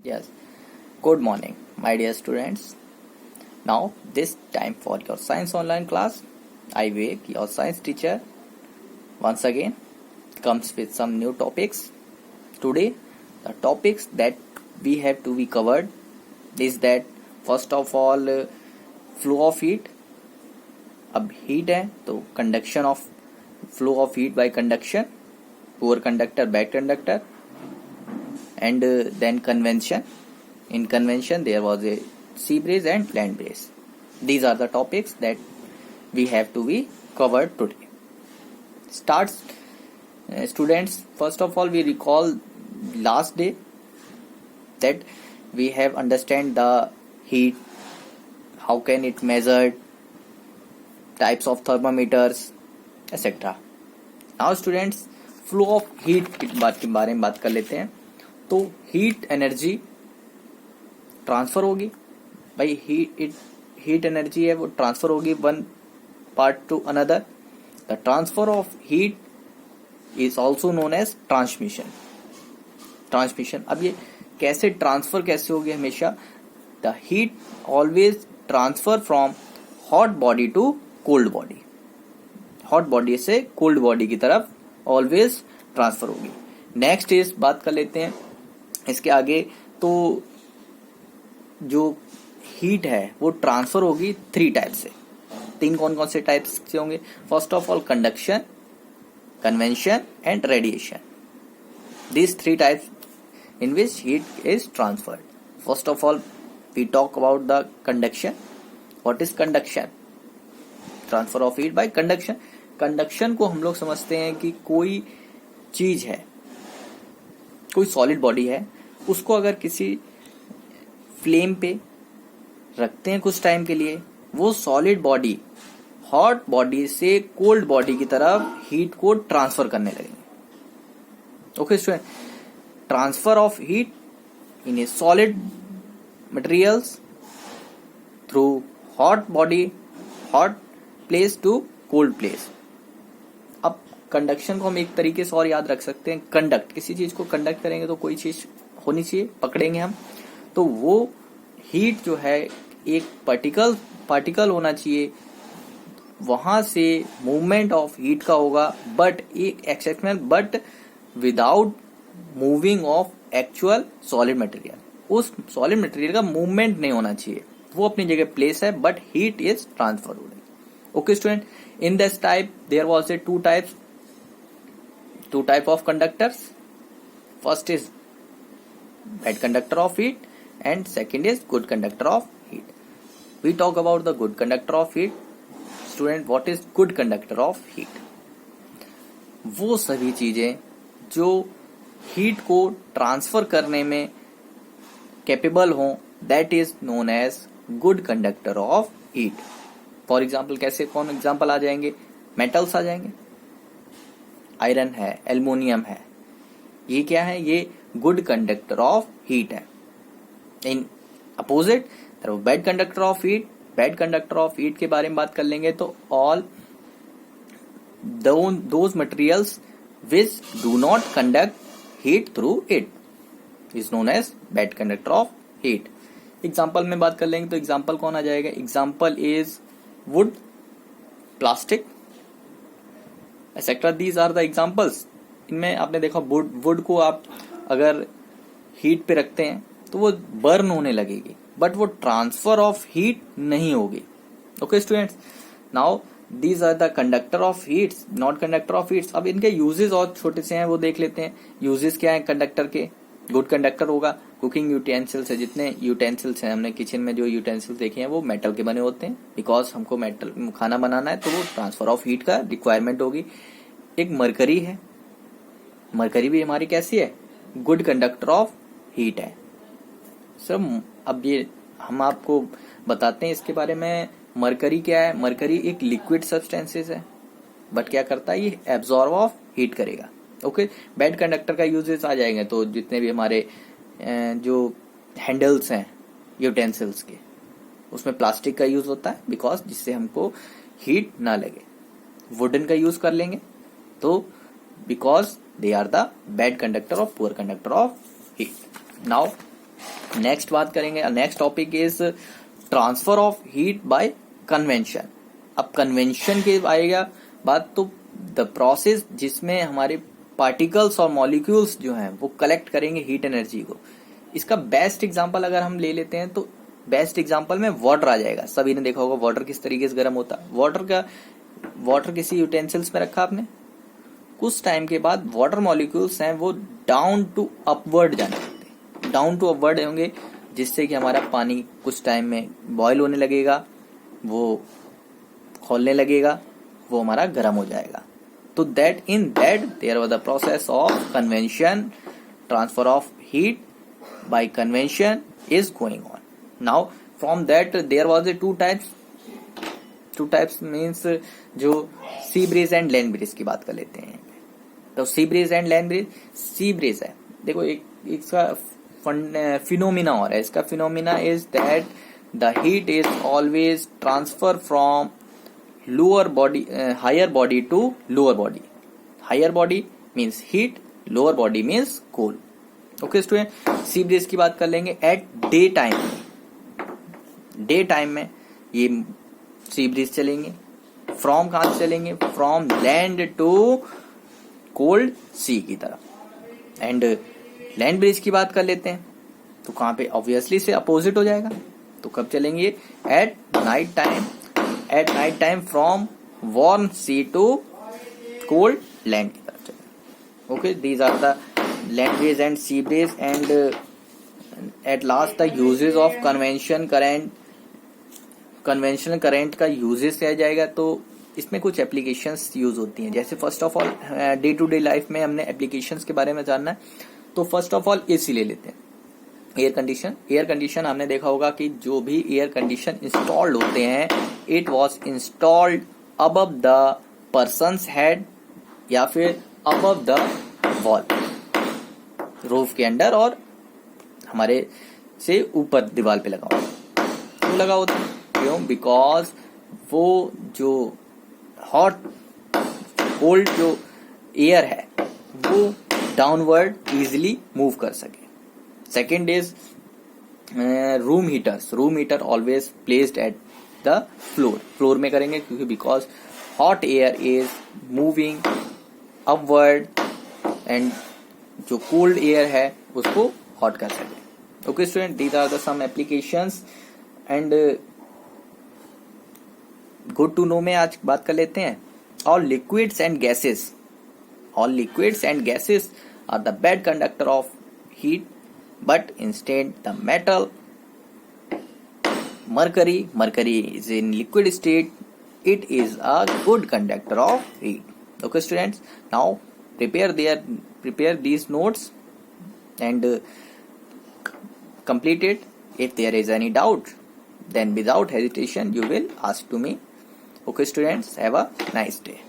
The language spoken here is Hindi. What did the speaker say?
Yes. Good morning, my dear students. Now, this time for your science online class. I Vivek, your science teacher, once again comes with some new topics. Today, the topics that we have to be covered is that first of all, flow of heat. अब हीट है तो conduction of flow of heat by conduction, poor conductor, bad conductor, and then convention. In convention there was a sea breeze and land breeze. These are the topics that we have to be covered today. Starts students, first of all we recall last day that we have understand the heat, how can it measured, types of thermometers, etc. Now students, flow of heat के बारे में बात कर लेते हैं. तो हीट एनर्जी ट्रांसफर होगी भाई, हीट एनर्जी है वो ट्रांसफर होगी one part to another. The transfer of heat is also known as transmission. अब ये कैसे ट्रांसफर कैसे होगी, हमेशा the heat always transfer from hot body to cold body, hot body से कोल्ड बॉडी की तरफ ऑलवेज ट्रांसफर होगी. नेक्स्ट इज बात कर लेते हैं इसके आगे. तो जो हीट है वो ट्रांसफर होगी थ्री टाइप से. तीन कौन कौन से टाइप्स से होंगे? First of all conduction, convention and radiation. These three types in which heat is transferred. First of all we talk about the conduction. What is conduction? Transfer of heat by conduction. Conduction को हम लोग समझते हैं कि कोई चीज है, कोई सॉलिड बॉडी है, उसको अगर किसी फ्लेम पे रखते हैं कुछ टाइम के लिए, वो सॉलिड बॉडी हॉट बॉडी से कोल्ड बॉडी की तरफ हीट को ट्रांसफर करने लगेंगे. Okay student, transfer of heat in a solid materials through hot body, hot place to cold place. अब कंडक्शन को हम एक तरीके से और याद रख सकते हैं. कंडक्ट, किसी चीज को कंडक्ट करेंगे तो कोई चीज होनी चाहिए, पकड़ेंगे हम, तो वो हीट जो है एक पार्टिकल होना चाहिए, वहां से मूवमेंट ऑफ हीट का होगा, बट एक exceptional, but without moving of actual solid material. उस सॉलिड मटेरियल का मूवमेंट नहीं होना चाहिए, वो अपनी जगह प्लेस है, बट हीट इज ट्रांसफर हो रही. Okay student, in this type there was a two type of conductors. First is bad conductor of heat and second is good conductor of heat. We talk about the good conductor of heat. Student, what is good conductor of heat? वो सभी चीजें जो हीट को ट्रांसफर करने में कैपेबल हों, that is known as good conductor of heat. For example कैसे, कौन एग्जाम्पल आ जाएंगे? मेटल्स आ जाएंगे, आयरन है, एल्युमिनियम है. ये क्या है? ये गुड कंडक्टर ऑफ हीट है. In opposite bad conductor of heat. Bad conductor of heat के बारे में बात कर लेंगे तो all those materials which do not conduct heat through it is known as bad conductor of heat. Example में बात कर लेंगे तो एग्जाम्पल कौन आ जाएगा? Example is wood, plastic, etc. These are the examples. इनमें आपने देखा वुड को आप अगर हीट पे रखते हैं तो वो बर्न होने लगेगी, बट वो ट्रांसफर ऑफ हीट नहीं होगी. Okay students, now these are the conductor of heats, not conductor of heats. अब इनके यूजेस और छोटे से हैं, वो देख लेते हैं. यूजेस क्या है कंडक्टर के? गुड कंडक्टर होगा. कुकिंग यूटेंसिल्स है, जितने यूटेंसिल्स हैं, हमने किचन में जो यूटेंसिल्स देखे हैं वो मेटल के बने होते हैं, बिकॉज हमको मेटल खाना बनाना है, तो वो ट्रांसफर ऑफ हीट का रिक्वायरमेंट होगी. एक मरकरी है, मरकरी भी हमारी कैसी है? गुड कंडक्टर ऑफ हीट है. सर अब ये हम आपको बताते हैं इसके बारे में. मरकरी क्या है? मरकरी एक लिक्विड सब्सटेंसेस है, बट क्या करता है? ये एब्जॉर्ब ऑफ हीट करेगा. ओके, बैड कंडक्टर का यूजेस आ जाएंगे तो जितने भी हमारे जो हैंडल्स हैं यूटेंसिल्स के, उसमें प्लास्टिक का यूज होता है, बिकॉज जिससे हमको हीट ना लगे. वुडन का यूज कर लेंगे तो because they are the bad conductor or poor conductor of heat. Now next बात करेंगे, next topic is transfer of heat by convention. अब कन्वेंशन के आएगा बात, तो द प्रोसेस जिसमें हमारे पार्टिकल्स और मॉलिक्यूल्स जो हैं वो कलेक्ट करेंगे हीट एनर्जी को। इसका बेस्ट एग्जांपल अगर हम ले लेते हैं तो बेस्ट एग्जांपल में वाटर आ जाएगा। सभी ने देखा होगा वाटर किस तरीके से गर्म होता है। वाटर किसी यूटेंसिल्स में रखा आपने, कुछ टाइम के बाद वाटर मॉलिक्यूल्स हैं वो डाउन टू अपवर्ड जाने लगते हैं, डाउन टू अपवर्ड होंगे, जिससे कि हमारा पानी कुछ टाइम में बॉयल होने लगेगा, वो खौलने लगेगा, वो हमारा गर्म हो जाएगा। तो that there was the process of convention, transfer of heat by convention is going on. Now from that there was two types means जो sea breeze and land breeze की बात कर लेते हैं। तो sea breeze and land breeze, sea breeze है, देखो एक इसका फिनोमिना और है। इसका phenomena is that the heat is always transfer from lower body higher body to lower body. Higher body means heat, lower body means cold. Okay student, sea breeze की बात कर लेंगे at day time. Day time में ये सी ब्रीज चलेंगे, फ्रॉम कहां से चलेंगे, from land to cold sea की तरफ। एंड लैंड ब्रीज की बात कर लेते हैं तो कहां पे, ऑब्वियसली से अपोजिट हो जाएगा। तो कब चलेंगे, at night time from warm sea to cold land की तरफ चलेंगे। Okay, these are the land breeze and sea breeze. And at last the uses of conventional current का यूजेस रह जाएगा। तो इसमें कुछ एप्लीकेशंस यूज होती हैं। जैसे first of all day to day life में हमने एप्लीकेशंस के बारे में जानना है, तो फर्स्ट ऑफ ऑल एसी ले लेते हैं। एयर कंडीशन हमने देखा होगा कि जो भी एयर कंडीशन इंस्टॉल्ड होते हैं, it was installed above the persons head या फिर अबव द वॉल, रूफ के अंडर और हमारे से ऊपर दीवार पे लगा होता है। क्यों लगा होता है, क्यों, बिकॉज वो जो हॉट कोल्ड जो एयर है वो डाउनवर्ड इजिली मूव कर सके। Second is room heater always placed at the floor में करेंगे, क्योंकि because hot air is moving upward and जो कोल्ड एयर है उसको हॉट कर सके। Okay student, these are the some applications and good to know में आज बात कर लेते हैं। All liquids and gases are the bad conductor of heat, but instead the metal mercury is in liquid state, it is a good conductor of heat. Okay students, now prepare these notes and complete it. If there is any doubt, then without hesitation you will ask to me. Okay students, have a nice day.